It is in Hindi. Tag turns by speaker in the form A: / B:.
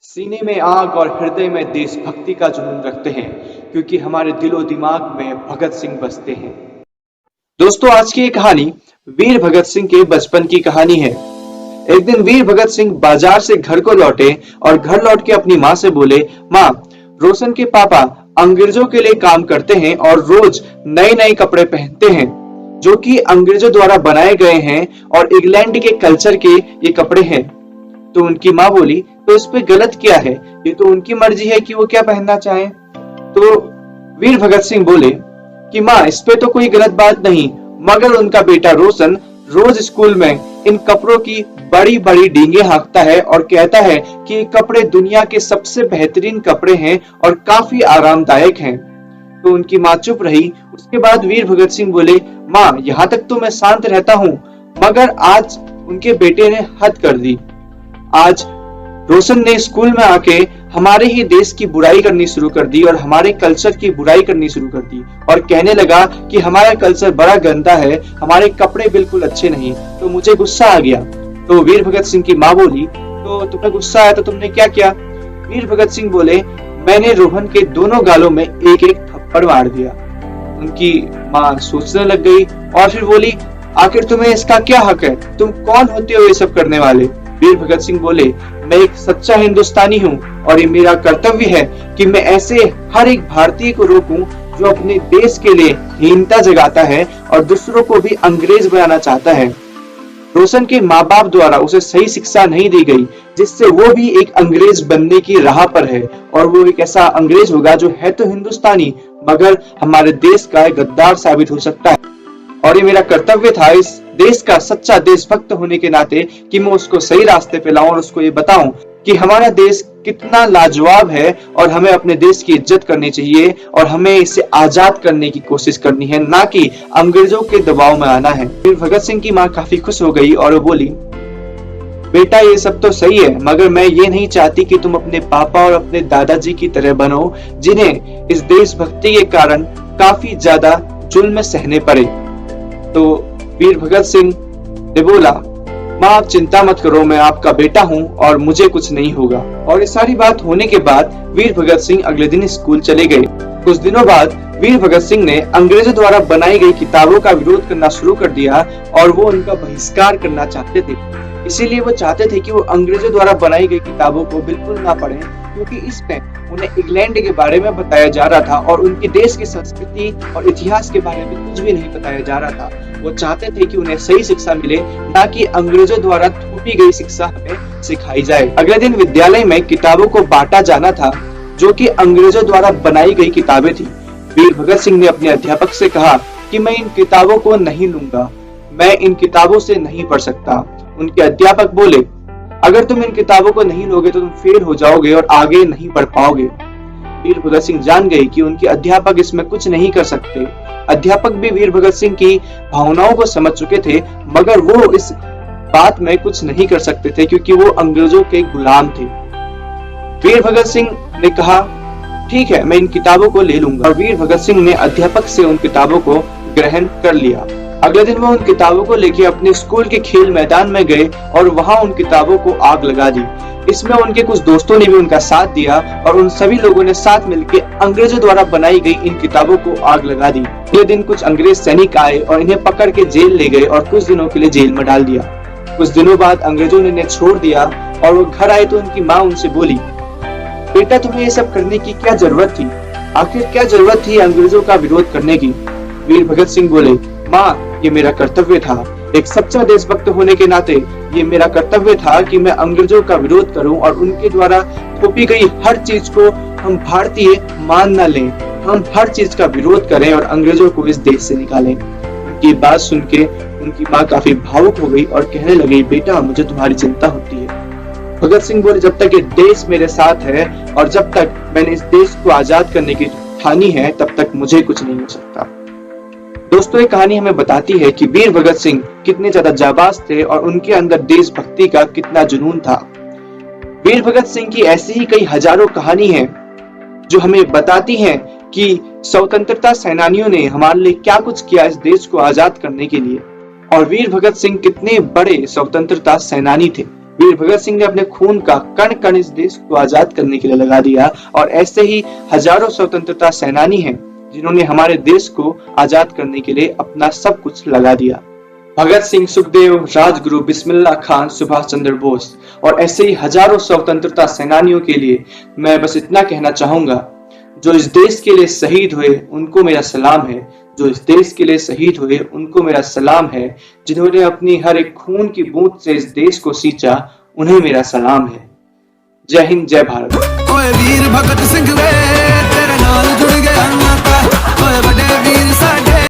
A: सीने में आग और हृदय में देशभक्ति का जुनून रखते हैं क्योंकि हमारे दिलो दिमाग में भगत सिंह बसते हैं। दोस्तों, आज की ये कहानी वीर भगत सिंह के बचपन की कहानी है। एक दिन वीर भगत सिंह बाजार से घर को लौटे और घर लौट के अपनी माँ से बोले, माँ, रोशन के पापा अंग्रेजों के लिए काम करते हैं और रोज नए नए कपड़े पहनते हैं जो कि अंग्रेजों द्वारा बनाए गए हैं और इंग्लैंड के कल्चर के ये कपड़े हैं। तो उनकी माँ बोली, तो इस पे गलत क्या है? ये तो उनकी मर्जी है कि वो क्या पहनना चाहे। तो वीर भगत सिंह बोले कि माँ, इस पे तो कोई गलत बात नहीं, मगर उनका बेटा रोशन रोज स्कूल में इन कपड़ों की बड़ी बड़ी डींगे हाँकता है और कहता है कि ये कपड़े दुनिया के सबसे बेहतरीन कपड़े हैं और काफी आरामदायक हैं। तो उनकी माँ चुप रही। उसके बाद वीर भगत सिंह बोले, माँ, यहाँ तक तो मैं शांत रहता हूँ, मगर आज उनके बेटे ने हद कर दी। आज रोशन ने स्कूल में आके हमारे ही देश की बुराई करनी शुरू कर दी और हमारे कल्चर की बुराई करनी शुरू कर दी और कहने लगा कि हमारा कल्चर बड़ा गंदा है, हमारे कपड़े बिल्कुल अच्छे नहीं। तो मुझे गुस्सा आ गया। तो वीर भगत सिंह की माँ बोली, तो तुम्हें गुस्सा आया तो तुमने क्या किया? वीर भगत सिंह बोले, मैंने रोहन के दोनों गालों में एक एक थप्पड़ मार दिया। उनकी माँ सोचने लग गई और फिर बोली, आखिर तुम्हें इसका क्या हक है? तुम कौन होते हो ये सब करने वाले? वीर भगत सिंह बोले, मैं एक सच्चा हिंदुस्तानी हूँ और ये मेरा कर्तव्य है कि मैं ऐसे हर एक भारतीय को रोकूं जो अपने देश के लिए हीनता जगाता है और दूसरों को भी अंग्रेज बनाना चाहता है। रोशन के माँ बाप द्वारा उसे सही शिक्षा नहीं दी गई, जिससे वो भी एक अंग्रेज बनने की राह पर है और वो एक ऐसा अंग्रेज होगा जो है तो हिंदुस्तानी मगर हमारे देश का गद्दार साबित हो सकता है। और ये मेरा कर्तव्य था इस देश का सच्चा देशभक्त होने के नाते कि मैं उसको सही रास्ते पे लाऊं और उसको ये बताऊं कि हमारा देश कितना लाजवाब है और हमें अपने देश की इज्जत करनी चाहिए और हमें इसे आजाद करने की कोशिश करनी है, ना कि अंग्रेजों के दबाव में आना है। फिर भगत सिंह की माँ काफी खुश हो गई और वो बोली, बेटा, ये सब तो सही है, मगर मैं ये नहीं चाहती कि तुम अपने पापा और अपने दादाजी की तरह बनो, जिन्हें इस देशभक्ति के कारण काफी ज्यादा जुल्म सहने पड़े। तो वीर भगत सिंह ने बोला, माँ, आप चिंता मत करो, मैं आपका बेटा हूँ और मुझे कुछ नहीं होगा। और ये सारी बात होने के बाद वीर भगत सिंह अगले दिन स्कूल चले गए। कुछ दिनों बाद वीर भगत सिंह ने अंग्रेजों द्वारा बनाई गई किताबों का विरोध करना शुरू कर दिया और वो उनका बहिष्कार करना चाहते थे। इसीलिए वो चाहते थे कि वो अंग्रेजों द्वारा बनाई गई किताबों को बिल्कुल ना पढ़ें, क्योंकि इसमें उन्हें इंग्लैंड के बारे में बताया जा रहा था और उनके देश की संस्कृति और इतिहास के बारे में कुछ भी नहीं बताया जा रहा था। वो चाहते थे कि उन्हें सही शिक्षा मिले, ना कि अंग्रेजों द्वारा थोपी गई शिक्षा हमें सिखाई जाए। अगले दिन विद्यालय में किताबों को बांटा जाना था, जो कि अंग्रेजों द्वारा बनाई गई किताबें थी। वीर भगत सिंह ने अपने अध्यापक से कहा कि मैं इन किताबों को नहीं लूंगा, मैं इन किताबों से नहीं पढ़ सकता। उनके अध्यापक बोले, अगर तुम इन किताबों को नहीं लोगे तो तुम फेल हो जाओगे और आगे नहीं बढ़ पाओगे। वीर भगत सिंह जान गए कि उनके अध्यापक इसमें कुछ नहीं कर सकते। अध्यापक भी वीर भगत सिंह की भावनाओं को समझ चुके थे, मगर वो इस बात में कुछ नहीं कर सकते थे क्योंकि वो अंग्रेजों के गुलाम थे। वीर भगत सिंह ने कहा, ठीक है, मैं इन किताबों को ले लूंगा। और वीर भगत सिंह ने अध्यापक से उन किताबों को ग्रहण कर लिया। अगले दिन वो उन किताबों को लेकर अपने स्कूल के खेल मैदान में गए और वहां उन किताबों को आग लगा दी। इसमें उनके कुछ दोस्तों ने भी उनका साथ दिया और उन सभी लोगों ने साथ मिलकर अंग्रेजों द्वारा बनाई गई इन किताबों को आग लगा दी। अगले दिन कुछ अंग्रेज सैनिक आए और इन्हें पकड़ के जेल ले गए और कुछ दिनों के लिए जेल में डाल दिया। कुछ दिनों बाद अंग्रेजों ने इन्हें छोड़ दिया और वो घर आए तो उनकी माँ उनसे बोली, बेटा, तुम्हें ये सब करने की क्या जरूरत थी? आखिर क्या जरूरत थी अंग्रेजों का विरोध करने की? वीर भगत सिंह बोले, माँ, ये मेरा कर्तव्य था। एक सच्चा देशभक्त होने के नाते ये मेरा कर्तव्य था कि मैं अंग्रेजों का विरोध करूं और उनके द्वारा थोपी गई हर चीज को हम भारतीय मान न लें। हम हर चीज का विरोध करें और अंग्रेजों को इस देश से निकालें। उनकी बात सुन के उनकी माँ काफी भावुक हो गई और कहने लगी, बेटा, मुझे तुम्हारी चिंता होती है। भगत सिंह बोले, जब तक ये देश मेरे साथ है और जब तक मैंने इस देश को आजाद करने की ठानी है, तब तक मुझे कुछ नहीं हो सकता। दोस्तों, ये कहानी हमें बताती है कि वीर भगत सिंह कितने ज्यादा जाबाज थे और उनके अंदर देशभक्ति का कितना जुनून था। वीर भगत सिंह की ऐसी ही कई हजारों कहानी हैं जो हमें बताती हैं कि स्वतंत्रता सेनानियों ने हमारे लिए क्या कुछ किया इस देश को आजाद करने के लिए और वीर भगत सिंह कितने बड़े स्वतंत्रता सेनानी थे। वीर भगत सिंह ने अपने खून का कण कण इस देश को आजाद करने के लिए लगा दिया और ऐसे ही हजारों स्वतंत्रता सेनानी हैं जिन्होंने हमारे देश को आजाद करने के लिए अपना सब कुछ लगा दिया। भगत सिंह, सुखदेव, राजगुरु, बिस्मिल्लाह खान, सुभाष चंद्र बोस और ऐसे ही हजारों स्वतंत्रता सेनानियों के लिए मैं बस इतना कहना चाहूंगा, जो इस देश के लिए शहीद हुए उनको मेरा सलाम है। जो इस देश के लिए शहीद हुए उनको मेरा सलाम है। जिन्होंने अपनी हर एक खून की बूंद से इस देश को सींचा, उन्हें मेरा सलाम है। जय हिंद, जय भारत।
B: ओए वीर भगत सिंह वे तेरे नाल जुड़ गया नाता, ओए बड़े वीर